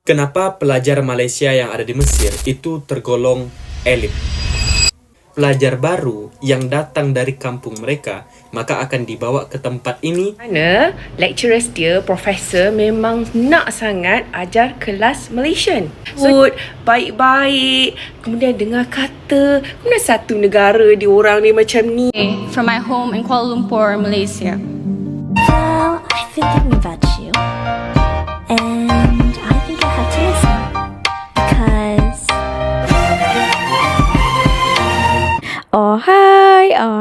Kenapa pelajar Malaysia yang ada di Mesir itu tergolong elit? Pelajar baru yang datang dari kampung mereka maka akan dibawa ke tempat ini. Mana lecturers dia, profesor memang nak sangat ajar kelas Malaysian. Food baik-baik, kemudian dengar kata, kemudian satu negara dia orang ni macam ni. From my home in Kuala Lumpur, Malaysia. Well, I've been thinking about you, and I think I have to listen, because...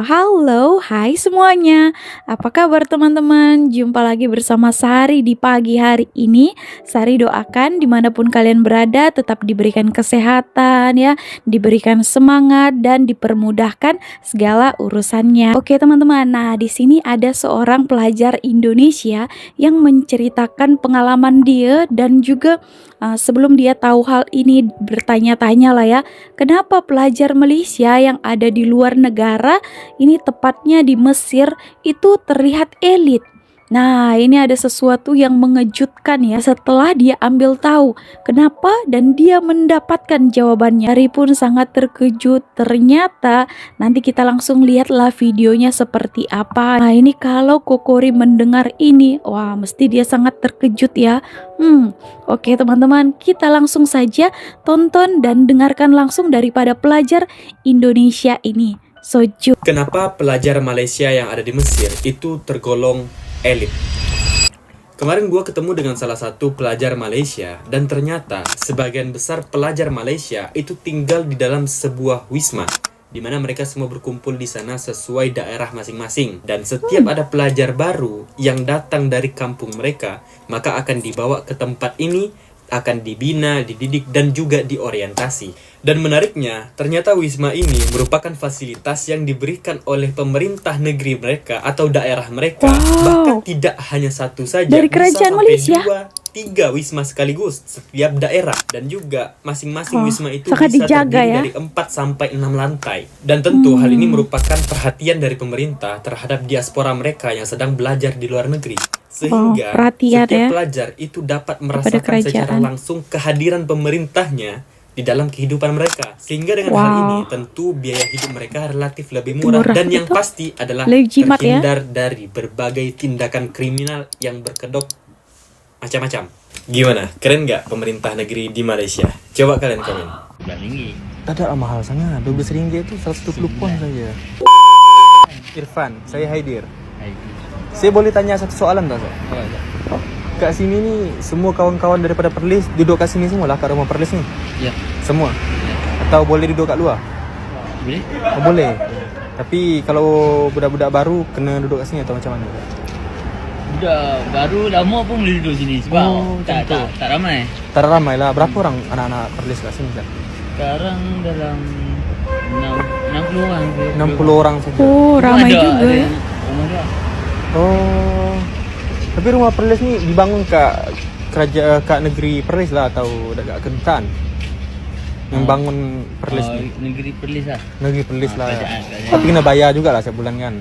Halo, hai semuanya. Apa kabar teman-teman? Jumpa lagi bersama Sari di pagi hari ini. Sari doakan dimanapun kalian berada tetap diberikan kesehatan ya, diberikan semangat dan dipermudahkan segala urusannya. Oke teman-teman, nah di sini ada seorang pelajar Indonesia yang menceritakan pengalaman dia dan juga sebelum dia tahu hal ini bertanya-tanya lah ya, kenapa pelajar Malaysia yang ada di luar negara, ini tepatnya di Mesir, itu terlihat elit. Nah, ini ada sesuatu yang mengejutkan ya setelah dia ambil tahu kenapa dan dia mendapatkan jawabannya. Hari pun sangat terkejut. Ternyata nanti kita langsung lihatlah videonya seperti apa. Nah, ini kalau Kokori mendengar ini, wah mesti dia sangat terkejut ya. Oke teman-teman, kita langsung saja tonton dan dengarkan langsung daripada pelajar Indonesia ini. Soju. Kenapa pelajar Malaysia yang ada di Mesir itu tergolong elit? Kemarin gue ketemu dengan salah satu pelajar Malaysia dan ternyata sebagian besar pelajar Malaysia itu tinggal di dalam sebuah wisma di mana mereka semua berkumpul di sana sesuai daerah masing-masing, dan setiap ada pelajar baru yang datang dari kampung mereka maka akan dibawa ke tempat ini, akan dibina, dididik, dan juga diorientasi. Dan menariknya, ternyata wisma ini merupakan fasilitas yang diberikan oleh pemerintah negeri mereka atau daerah mereka. Bahkan tidak hanya satu saja, dari kerajaan Malaysia. 2-3 wisma sekaligus setiap daerah, dan juga masing-masing wisma itu sangat bisa dijaga terdiri ya, dari 4 sampai 6 lantai. Dan tentu hal ini merupakan perhatian dari pemerintah terhadap diaspora mereka yang sedang belajar di luar negeri, sehingga setiap pelajar itu dapat merasakan secara langsung kehadiran pemerintahnya di dalam kehidupan mereka, sehingga dengan hal ini tentu biaya hidup mereka relatif lebih murah dan yang pasti adalah terhindar dari berbagai tindakan kriminal yang berkedok macam-macam. Gimana? Keren nggak pemerintah negeri di Malaysia? Coba kalian komen. RM12. Tak ada mahal sangat. RM12 itu 120 pon saja. Irfan, saya Haidir. Saya boleh tanya satu soalan tak? Kat sini ni semua kawan-kawan daripada Perlis duduk kat sini semua lah, kat rumah Perlis ni? Ya. Semua? Ya. Atau boleh duduk kat luar? Boleh. Oh, boleh. Tapi kalau budak-budak baru kena duduk kat sini atau macam mana? Budak baru lama pun boleh duduk sini sebab tak ramai. Tak ramai lah. Berapa orang anak-anak Perlis kat sini kan? Sekarang dalam 60 orang. 60 orang saja. Oh, ramai juga. Rumah dia. Oh. Tapi rumah Perlis ni dibangun kat kat negeri Perlis lah atau dekat kedutaan? Yang bangun Perlis ni. Negeri Perlis lah. Negeri Perlis lah. Kerajaan. Tapi kena bayar jugalah setiap bulan kan?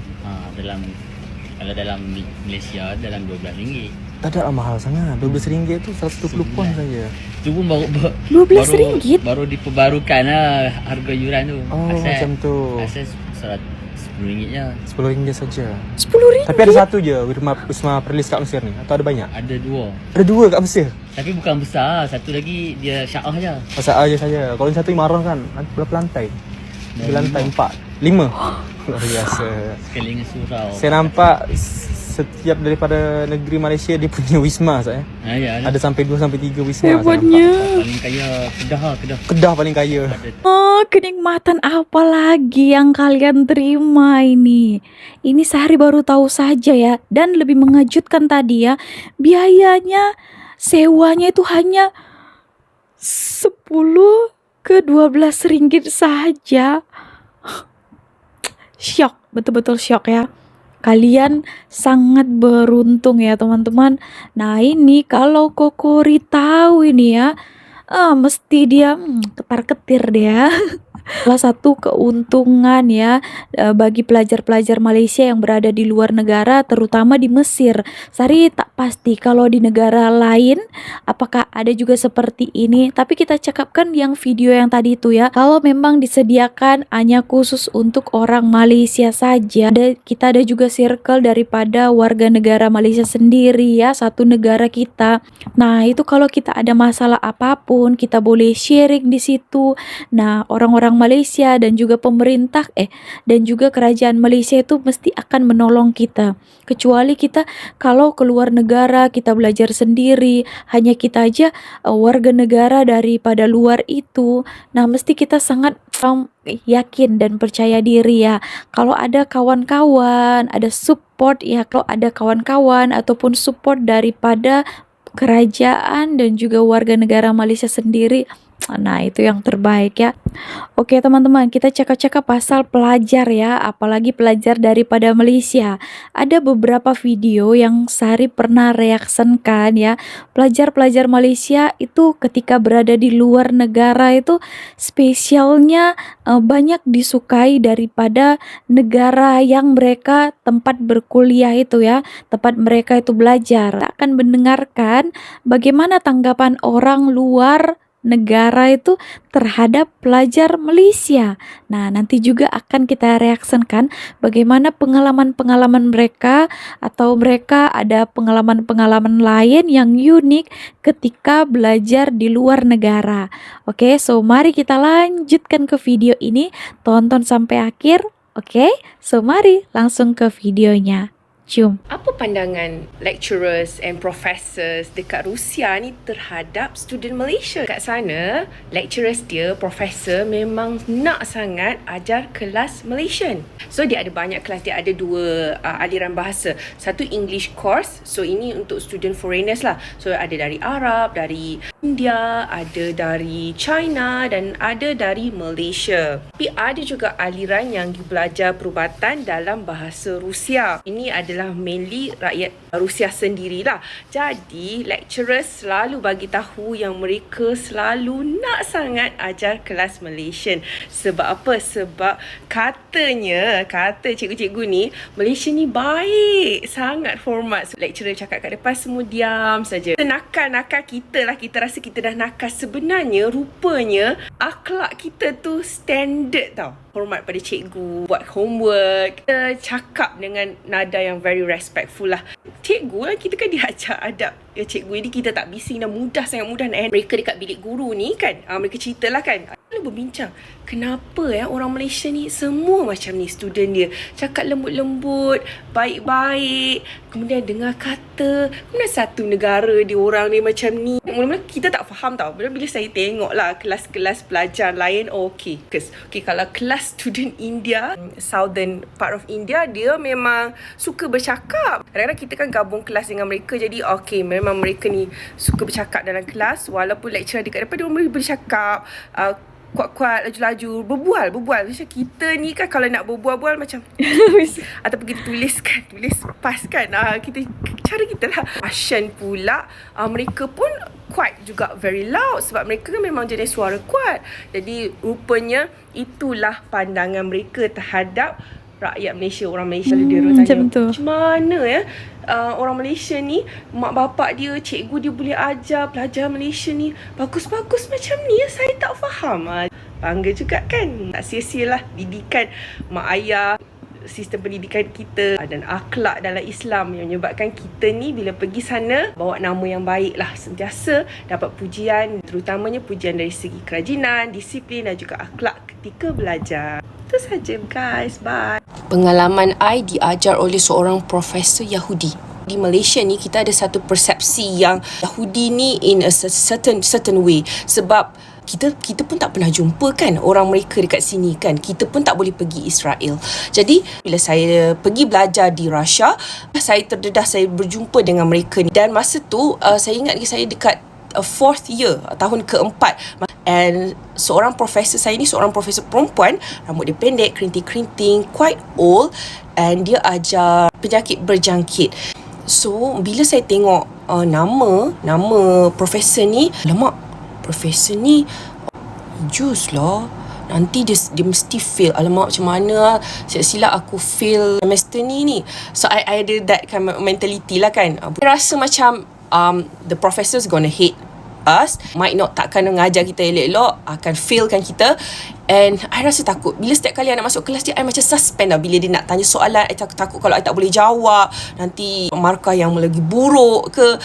Kalau dalam Malaysia dalam RM12. Tak ada mahal sangat. RM12 tu 120 pon saja. Itu pun RM12? Baru diperbarukan lah harga yuran tu. Oh, macam tu. Asal RM10 je. RM10 saja. RM10? Tapi ada satu je wisma Perlis kat Mesir ni atau ada banyak? Ada 2. Ada 2 kat Mesir? Tapi bukan besar. Satu lagi dia Syaah je. Pasal aja saja. Kalau yang satu Imarah kan berapa lantai? 3 lantai, 4, 5. Luar biasa. Sekali dengan surau. Saya nampak setiap daripada negeri Malaysia dia punya wisma saya. Ya, ada sampai 2 sampai 3 wisma. Hebatnya. Paling kaya Kedah. Kedah paling kaya. Kenikmatan apa lagi yang kalian terima ini? Ini Sehari baru tahu saja ya. Dan lebih mengejutkan tadi ya, biayanya sewanya itu hanya 10 ke 12 ringgit saja. Syok, betul-betul syok ya. Kalian sangat beruntung ya teman-teman. Nah ini kalau Kokori tahu ini ya, mesti dia ketar-ketir dia. Salah satu keuntungan ya bagi pelajar-pelajar Malaysia yang berada di luar negara, terutama di Mesir. Sari tak pasti kalau di negara lain apakah ada juga seperti ini, tapi kita cakapkan yang video yang tadi itu ya. Kalau memang disediakan hanya khusus untuk orang Malaysia saja, kita ada juga circle daripada warga negara Malaysia sendiri ya, satu negara kita. Nah, itu kalau kita ada masalah apapun, kita boleh sharing di situ. Nah, orang-orang Malaysia dan juga pemerintah dan juga kerajaan Malaysia itu mesti akan menolong kita. Kecuali kita kalau keluar negara kita belajar sendiri, hanya kita aja warga negara daripada luar itu. Nah, mesti kita sangat yakin dan percaya diri ya. Kalau ada kawan-kawan, ada support ya, kalau ada kawan-kawan ataupun support daripada kerajaan dan juga warga negara Malaysia sendiri, nah itu yang terbaik ya. Oke teman-teman, kita cakap-cakap pasal pelajar ya, apalagi pelajar daripada Malaysia. Ada beberapa video yang Sari pernah reaksikan ya. Pelajar-pelajar Malaysia itu ketika berada di luar negara itu spesialnya banyak disukai daripada negara yang mereka tempat berkuliah itu ya, tempat mereka itu belajar. Kita akan mendengarkan bagaimana tanggapan orang luar negara itu terhadap pelajar Malaysia. Nah, nanti juga akan kita reaksikan bagaimana pengalaman-pengalaman mereka, atau mereka ada pengalaman-pengalaman lain yang unik ketika belajar di luar negara. Oke, so mari kita lanjutkan ke video ini, tonton sampai akhir. Oke, so mari langsung ke videonya. Jom. Apa pandangan lecturers and professors dekat Rusia ni terhadap student Malaysia? Kat sana, lecturers dia, professor memang nak sangat ajar kelas Malaysian. So dia ada banyak kelas, dia ada dua aliran bahasa. Satu English course, so ini untuk student foreigners lah. So ada dari Arab, dari India, ada dari China dan ada dari Malaysia. Tapi ada juga aliran yang belajar perubatan dalam bahasa Rusia. Ini adalah mainly rakyat Rusia sendirilah. Jadi lecturers selalu bagi tahu yang mereka selalu nak sangat ajar kelas Malaysian. Sebab apa? Sebab kata cikgu-cikgu ni, Malaysia ni baik, sangat hormat. So, lecturer cakap kat depan semua diam saja. Nakal-nakal kita lah, kita rasa kita dah nakal. Sebenarnya rupanya akhlak kita tu standard tau. Hormat pada cikgu, buat homework, kita cakap dengan nada yang very respectful lah. Cikgu lah, kita kan diajar adab ya cikgu, jadi kita tak bising dan sangat mudah nak mereka dekat bilik guru ni kan. Mereka ceritalah kan, lalu berbincang kenapa orang Malaysia ni semua macam ni, student dia cakap lembut-lembut, baik-baik, kemudian dengar kata, kemudian satu negara dia orang ni macam ni. Mula-mula kita tak faham tau. Bila saya tengok lah kelas-kelas pelajar lain, okay, kalau kelas student India, southern part of India, dia memang suka bercakap. Kadang-kadang kita kan gabung kelas dengan mereka, jadi okay, memang mereka ni suka bercakap dalam kelas. Walaupun lecturer dekat depan, dia boleh bercakap kuat-kuat, laju-laju, berbual. Macam kita ni kan kalau nak berbual-bual macam ataupun kita tulis pas kan, cara kita lah. Passion pula, mereka pun kuat juga, very loud, sebab mereka kan memang jenis suara kuat. Jadi rupanya itulah pandangan mereka terhadap rakyat Malaysia, orang Malaysia. Dia orang tanya macam mana orang Malaysia ni, mak bapak dia, cikgu dia boleh ajar pelajar Malaysia ni bagus-bagus macam ni, saya tak faham. Bangga juga kan, tak sia-sia lah didikan mak ayah, sistem pendidikan kita dan akhlak dalam Islam yang menyebabkan kita ni bila pergi sana bawa nama yang baik lah, sentiasa dapat pujian, terutamanya pujian dari segi kerajinan, disiplin dan juga akhlak ketika belajar. Itu saja guys, bye. Pengalaman I diajar oleh seorang profesor Yahudi. Di Malaysia ni kita ada satu persepsi yang Yahudi ni in a certain way, sebab kita pun tak pernah jumpa kan orang mereka dekat sini kan. Kita pun tak boleh pergi Israel. Jadi bila saya pergi belajar di Russia, saya terdedah, saya berjumpa dengan mereka ni. Dan masa tu saya ingat lagi saya dekat fourth year, tahun keempat. And seorang profesor saya ni, seorang profesor perempuan, rambut dia pendek, kerinting-kerinting, quite old, and dia ajar penyakit berjangkit. So bila saya tengok nama profesor ni, alamak, profesor ni jus lah, nanti dia mesti fail. Alamak, macam mana silap aku fail semester ni. So I ada that kind of mentality lah kan. I rasa macam the professors gonna hate us, might not takkan mengajar kita elok-elok, akan failkan kita. And I rasa takut bila setiap kali I nak masuk kelas dia, I macam suspend lah. Bila dia nak tanya soalan, I takut kalau I tak boleh jawab, nanti markah yang lagi buruk ke,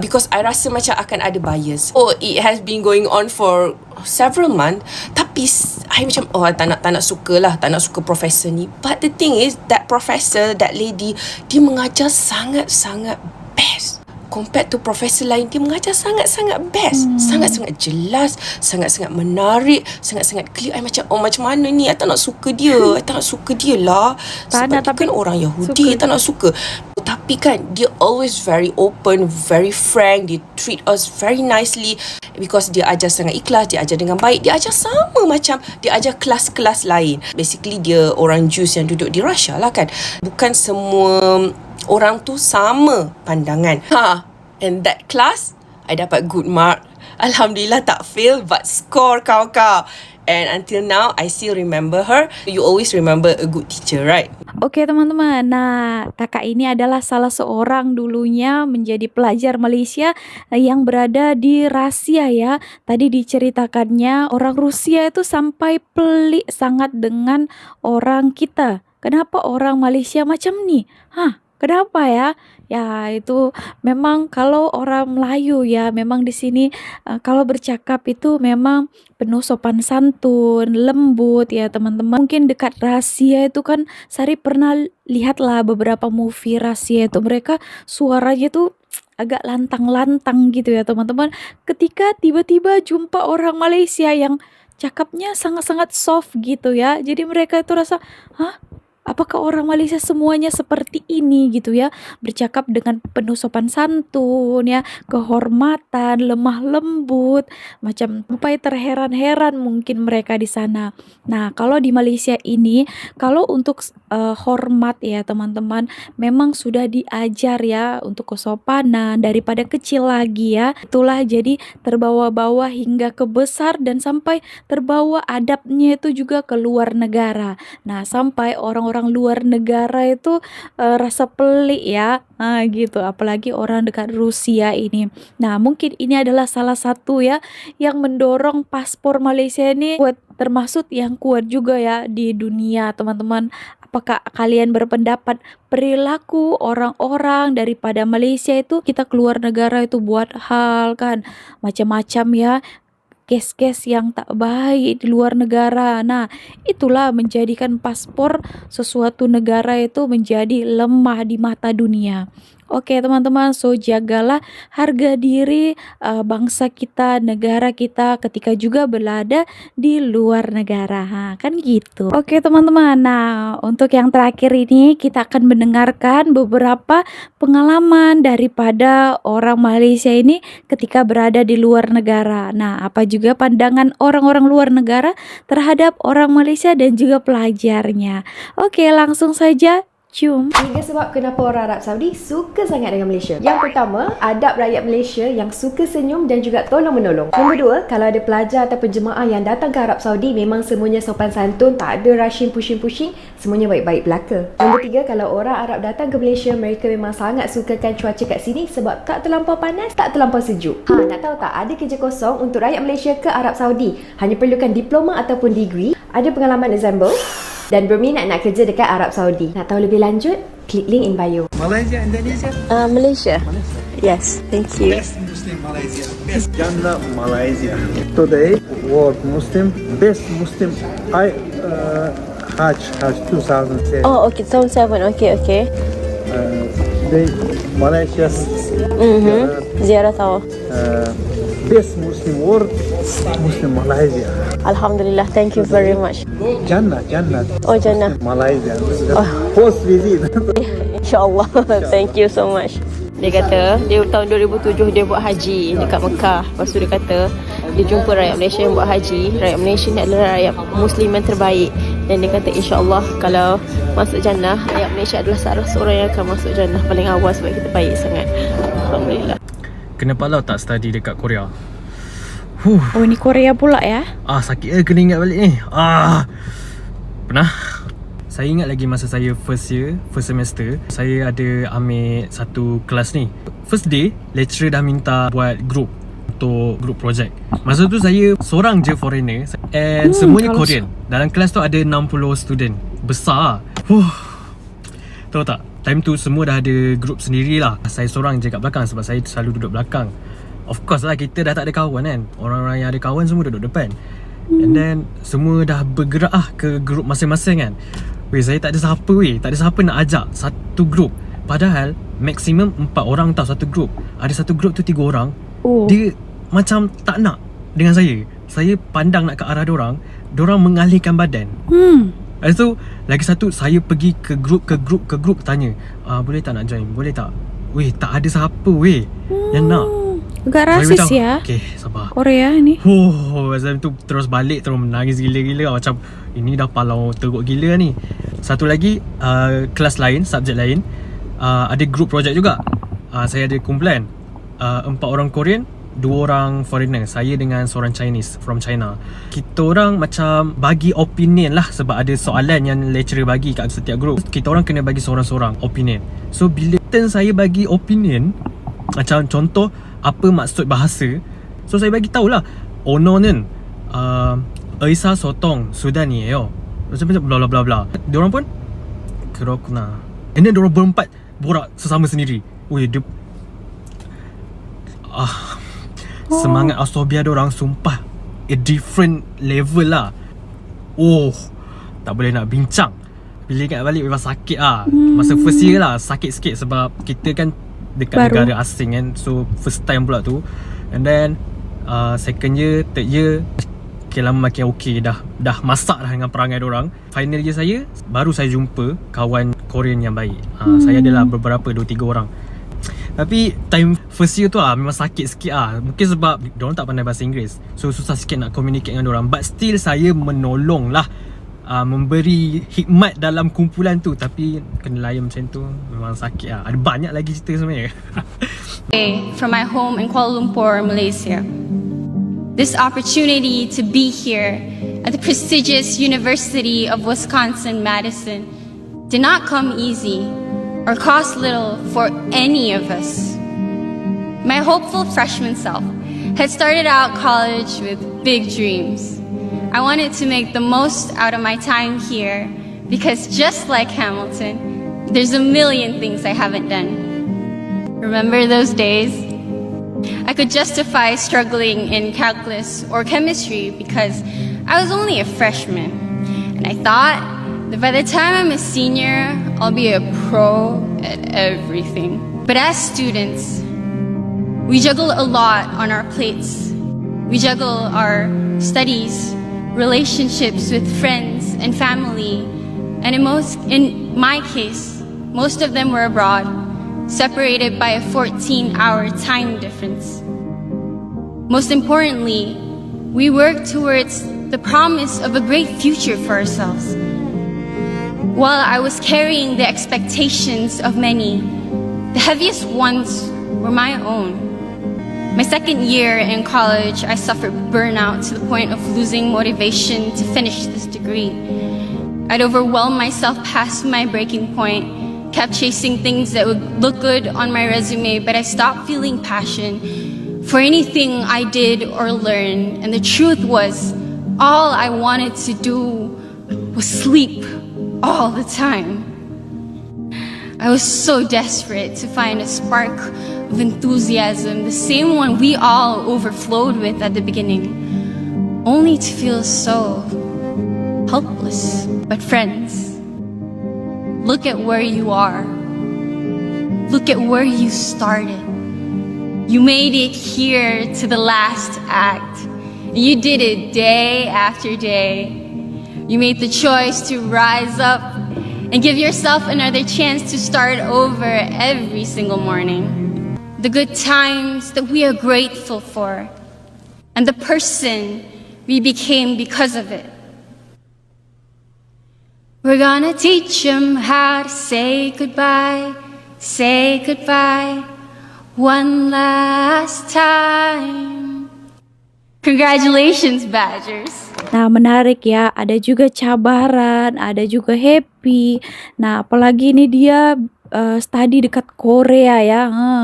because I rasa macam akan ada bias. Oh, it has been going on for several months, tapi I macam tak nak suka lah, tak nak suka professor ni. But the thing is, that professor, that lady, dia mengajar sangat-sangat best. Compared to profesor lain, dia mengajar sangat-sangat best. Sangat-sangat jelas, sangat-sangat menarik, sangat-sangat clear. I macam, macam mana ni? I tak nak suka dia. I tak nak suka dia lah. Sebab dia kan orang Yahudi. I tak nak suka. Tapi kan, dia always very open, very frank. Dia treat us very nicely. Because dia ajar sangat ikhlas, dia ajar dengan baik. Dia ajar sama macam dia ajar kelas-kelas lain. Basically, dia orang Jews yang duduk di Russia lah kan. Bukan semua orang tu sama pandangan. And that class, I dapat good mark. Alhamdulillah tak fail, but score kau. And until now, I still remember her. You always remember a good teacher, right? Oke teman-teman, nah kakak ini adalah salah seorang dulunya menjadi pelajar Malaysia yang berada di Rusia ya. Tadi diceritakannya orang Rusia itu sampai pelik sangat dengan orang kita. Kenapa orang Malaysia macam ni? Kenapa ya? Ya itu memang kalau orang Melayu ya, memang di sini kalau bercakap itu memang penuh sopan santun, lembut ya teman-teman. Mungkin dekat Rusia itu kan Sari pernah lihatlah beberapa movie Rusia itu, mereka suaranya tuh agak lantang-lantang gitu ya teman-teman. Ketika tiba-tiba jumpa orang Malaysia yang cakapnya sangat-sangat soft gitu ya, jadi mereka itu rasa, apakah orang Malaysia semuanya seperti ini gitu ya, bercakap dengan penuh sopan santun ya, kehormatan, lemah lembut, macam sampai terheran-heran mungkin mereka di sana. Nah kalau di Malaysia ini, kalau untuk hormat ya teman-teman, memang sudah diajar ya untuk kesopanan daripada kecil lagi ya. Itulah jadi terbawa-bawa hingga ke besar dan sampai terbawa adabnya itu juga ke luar negara. Nah sampai orang-orang luar negara itu rasa pelik ya, gitu, apalagi orang dekat Rusia ini. Nah mungkin ini adalah salah satu ya yang mendorong paspor Malaysia ini kuat, termasuk yang kuat juga ya di dunia teman-teman. Apakah kalian berpendapat perilaku orang-orang daripada Malaysia itu, kita keluar negara itu buat hal kan macam-macam ya, kes-kes yang tak baik di luar negara. Nah itulah menjadikan paspor sesuatu negara itu menjadi lemah di mata dunia. Oke teman-teman, so jagalah harga diri bangsa kita, negara kita ketika juga berada di luar negara, kan gitu. Oke teman-teman, nah untuk yang terakhir ini kita akan mendengarkan beberapa pengalaman daripada orang Malaysia ini ketika berada di luar negara. Nah apa juga pandangan orang-orang luar negara terhadap orang Malaysia dan juga pelajarnya. Oke langsung saja. Tiga sebab kenapa orang Arab Saudi suka sangat dengan Malaysia. Yang pertama, adab rakyat Malaysia yang suka senyum dan juga tolong menolong. Nombor dua, kalau ada pelajar ataupun jemaah yang datang ke Arab Saudi, memang semuanya sopan santun, tak ada rushing pushing, semuanya baik-baik belaka. Nombor tiga, kalau orang Arab datang ke Malaysia, mereka memang sangat sukakan cuaca kat sini sebab tak terlampau panas, tak terlampau sejuk. Nak tahu tak, ada kerja kosong untuk rakyat Malaysia ke Arab Saudi. Hanya perlukan diploma ataupun degree, ada pengalaman example dan berminat nak kerja dekat Arab Saudi. Nak tahu lebih lanjut? Klik link in bio. Malaysia, Indonesia? Malaysia. Yes, thank you. Best Muslim Malaysia. Best Jannah Malaysia. Today, world Muslim, best Muslim. Hajj 2007. Oh, okay, 2007. Okay. They Malaysia. Ziarah tahu. Best Muslim world, Muslim Malaysia. Alhamdulillah, thank you very much. Jannah. Oh, Jannah. Malaysia. First visit. InsyaAllah. Thank you so much. Dia kata, dia tahun 2007 dia buat haji dekat Mekah. Lepas tu dia kata, dia jumpa rakyat Malaysia yang buat haji. Rakyat Malaysia ni adalah rakyat Muslim yang terbaik. Dan dia kata, insyaAllah kalau masuk Jannah, rakyat Malaysia adalah salah seorang yang akan masuk Jannah paling awal sebab kita baik sangat. Alhamdulillah. Kenapa lah tak study dekat Korea? Oh, ini Korea pula ya? Sakit kena ingat balik ni. Pernah. Saya ingat lagi masa saya first semester, saya ada ambil satu kelas ni. First day, lecturer dah minta buat group untuk group project. Masa tu saya seorang je foreigner and semuanya Korean. Dalam kelas tu ada 60 student. Besar. Tahu tak? Time tu semua dah ada group sendirilah. Saya seorang je kat belakang sebab saya selalu duduk belakang. Of course lah, kita dah tak ada kawan kan. Orang-orang yang ada kawan semua duduk depan. And then semua dah bergerak ke grup masing-masing kan. Saya tak ada siapa tak ada siapa nak ajak satu grup. Padahal maksimum 4 orang tau satu grup. Ada satu grup tu 3 orang. Dia macam tak nak dengan saya. Saya pandang nak ke arah dorang mengalihkan badan. Lepas tu lagi satu, saya pergi ke grup tanya, boleh tak nak join? Boleh tak? Tak ada siapa yang nak. Agak rasis ya. Okay, sabar. Korea ni. Masa tu terus balik, terus menangis gila-gila. Macam ini dah palau teruk gila ni. Satu lagi, kelas lain, subjek lain, ada group project juga. Saya ada kumpulan 4 orang Korean, 2 orang foreigner. Saya dengan seorang Chinese from China. Kita orang macam bagi opinion lah, sebab ada soalan yang lecturer bagi kat setiap group. Kita orang kena bagi seorang-seorang opinion. So bila turn saya bagi opinion, macam contoh apa maksud bahasa, so saya bagi tahulah ononen Aisa sotong sudah ni macam bla bla bla bla. Diorang pun kerokna. And then diorang berempat borak sesama sendiri. Dia semangat asobia diorang sumpah a different level lah. Tak boleh nak bincang. Bila ingat balik memang sakit lah. Masa first year lah sakit sikit sebab kita kan dekat negara asing kan. So first time pula tu. And then second year, third year, lama makin okay. Dah masak dah dengan perangai dorang. Final year saya, baru saya jumpa kawan Korean yang baik. Saya adalah beberapa, 2-3 orang. Tapi time first year tu memang sakit sikit Mungkin sebab dorang tak pandai bahasa Inggeris, so susah sikit nak communicate dengan dorang. But still saya menolong lah, memberi hikmat dalam kumpulan tu. Tapi kena layan macam tu memang sakit Ada banyak lagi cerita sebenarnya. From my home in Kuala Lumpur, Malaysia. This opportunity to be here at the prestigious University of Wisconsin-Madison did not come easy or cost little for any of us. My hopeful freshman self had started out college with big dreams. I wanted to make the most out of my time here because just like Hamilton, there's a million things I haven't done. Remember those days? I could justify struggling in calculus or chemistry because I was only a freshman. And I thought that by the time I'm a senior, I'll be a pro at everything. But as students, we juggle a lot on our plates. We juggle our studies, relationships with friends and family, and in my case, most of them were abroad, separated by a 14-hour time difference. Most importantly, we work towards the promise of a great future for ourselves. While I was carrying the expectations of many, the heaviest ones were my own. My second year in college, I suffered burnout to the point of losing motivation to finish this degree. I'd overwhelmed myself past my breaking point, kept chasing things that would look good on my resume, but I stopped feeling passion for anything I did or learned. And the truth was, all I wanted to do was sleep all the time. I was so desperate to find a spark of enthusiasm, the same one we all overflowed with at the beginning, only to feel so helpless. But friends, look at where you are. Look at where you started. You made it here to the last act. You did it day after day. You made the choice to rise up and give yourself another chance to start over every single morning. The good times that we are grateful for, and the person we became because of it. We're gonna teach them how to say goodbye one last time. Congratulations, Badgers. Nah, menarik ya. Ada juga cabaran, ada juga happy. Nah, apalagi ini dia study dekat Korea ya.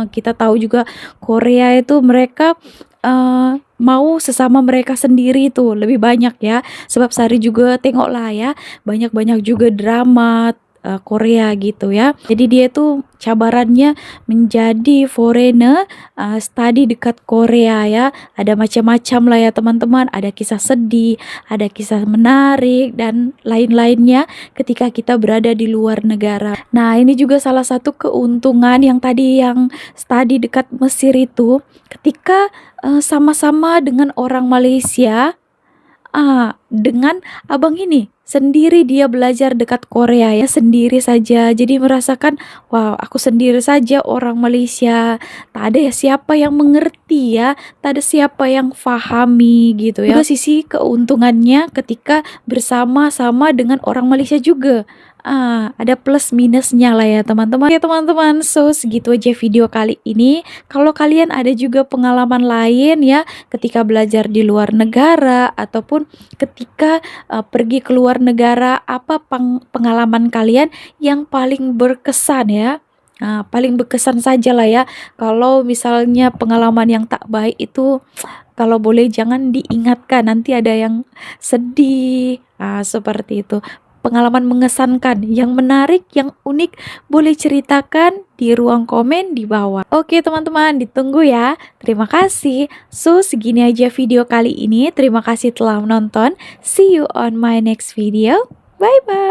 Kita tahu juga Korea itu mereka mau sesama mereka sendiri tuh lebih banyak ya. Sebab Sari juga tengoklah ya, banyak-banyak juga drama Korea gitu ya. Jadi dia tuh cabarannya menjadi foreigner study dekat Korea ya. Ada macam-macam lah ya teman-teman. Ada kisah sedih, ada kisah menarik dan lain-lainnya ketika kita berada di luar negara. Nah, ini juga salah satu keuntungan yang tadi yang study dekat Mesir itu, ketika sama-sama dengan orang Malaysia, dengan abang ini sendiri dia belajar dekat Korea ya, sendiri saja. Jadi merasakan, wow, aku sendiri saja orang Malaysia. Tak ada ya siapa yang mengerti ya, tak ada siapa yang fahami gitu ya. Juga sisi keuntungannya ketika bersama-sama dengan orang Malaysia juga. Ada plus minusnya lah ya teman-teman. Ya teman-teman, so segitu aja video kali ini. Kalau kalian ada juga pengalaman lain ya ketika belajar di luar negara ataupun ketika pergi ke luar negara, apa pengalaman kalian yang paling berkesan ya? Paling berkesan saja lah ya. Kalau misalnya pengalaman yang tak baik itu, kalau boleh jangan diingatkan, nanti ada yang sedih. Seperti itu. Pengalaman mengesankan, yang menarik, yang unik, boleh ceritakan di ruang komen di bawah. Oke teman-teman, ditunggu ya. Terima kasih. So, segini aja video kali ini. Terima kasih telah menonton. See you on my next video. Bye-bye.